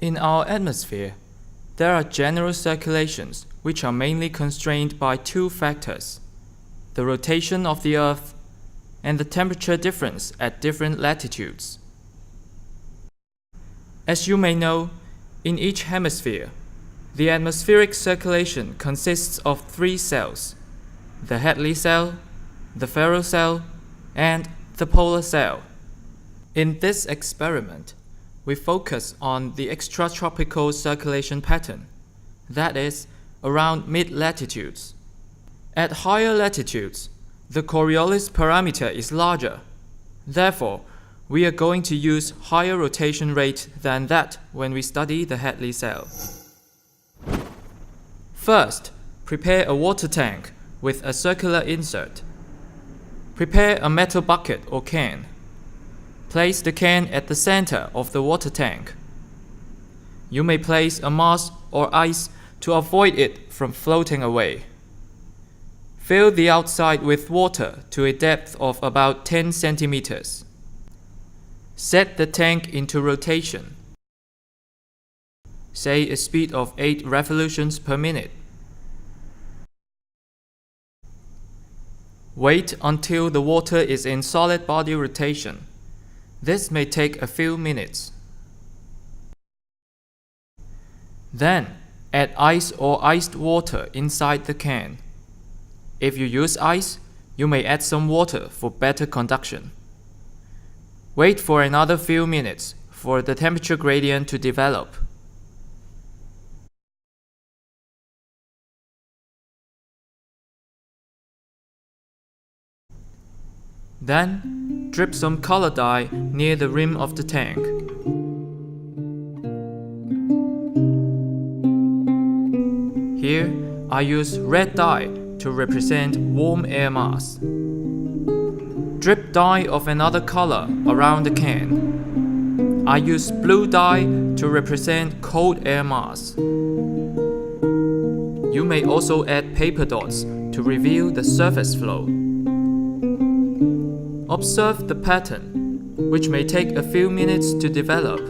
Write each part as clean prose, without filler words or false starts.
In our atmosphere, there are general circulations which are mainly constrained by two factors: the rotation of the Earth and the temperature difference at different latitudes. As you may know, in each hemisphere, the atmospheric circulation consists of three cells: the Hadley cell, the Ferrel cell, and the polar cell. In this experiment, we focus on the extratropical circulation pattern, that is, around mid-latitudes. At higher latitudes, the Coriolis parameter is larger. Therefore, we are going to use higher rotation rate than that when we study the Hadley cell. First, prepare a water tank with a circular insert. Prepare a metal bucket or can. Place the can at the center of the water tank. You may place a mass or ice to avoid it from floating away. Fill the outside with water to a depth of about 10 centimeters. Set the tank into rotation, say a speed of 8 revolutions per minute. Wait until the water is in solid body rotation. This may take a few minutes. Then, add ice or iced water inside the can. If you use ice, you may add some water for better conduction. Wait for another few minutes for the temperature gradient to develop. Then, drip some color dye near the rim of the tank. Here, I use red dye to represent warm air mass. Drip dye of another color around the can. I use blue dye to represent cold air mass. You may also add paper dots to reveal the surface flow. Observe the pattern, which may take a few minutes to develop.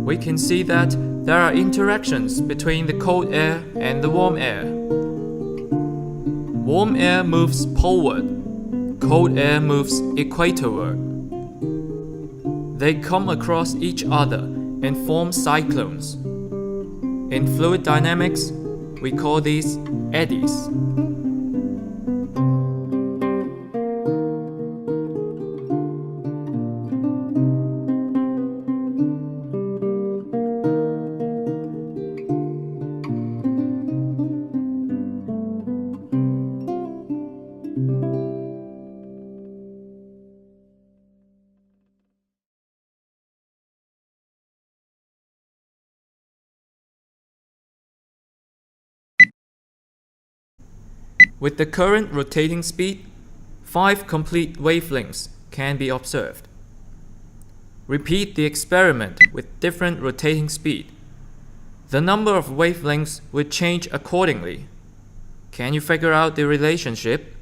We can see that there are interactions between the cold air and the warm air. Warm air moves poleward, cold air moves equatorward. They come across each other and form cyclones. In fluid dynamics, we call these eddies. With the current rotating speed, 5 complete wavelengths can be observed. Repeat the experiment with different rotating speed. The number of wavelengths will change accordingly. Can you figure out the relationship?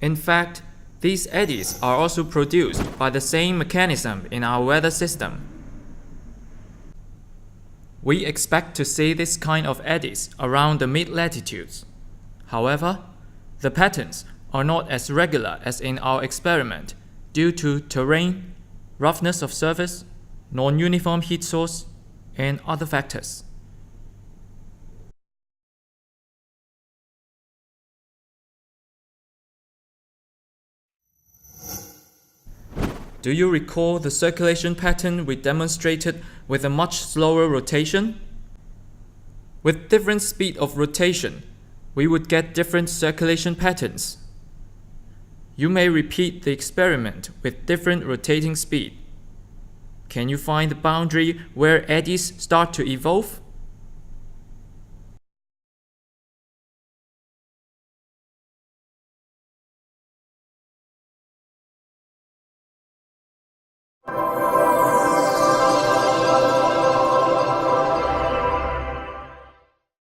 In fact, these eddies are also produced by the same mechanism in our weather system. We expect to see this kind of eddies around the mid-latitudes. However, the patterns are not as regular as in our experiment due to terrain, roughness of surface, non-uniform heat source, and other factors. Do you recall the circulation pattern we demonstrated with a much slower rotation? With different speed of rotation, we would get different circulation patterns. You may repeat the experiment with different rotating speed. Can you find the boundary where eddies start to evolve?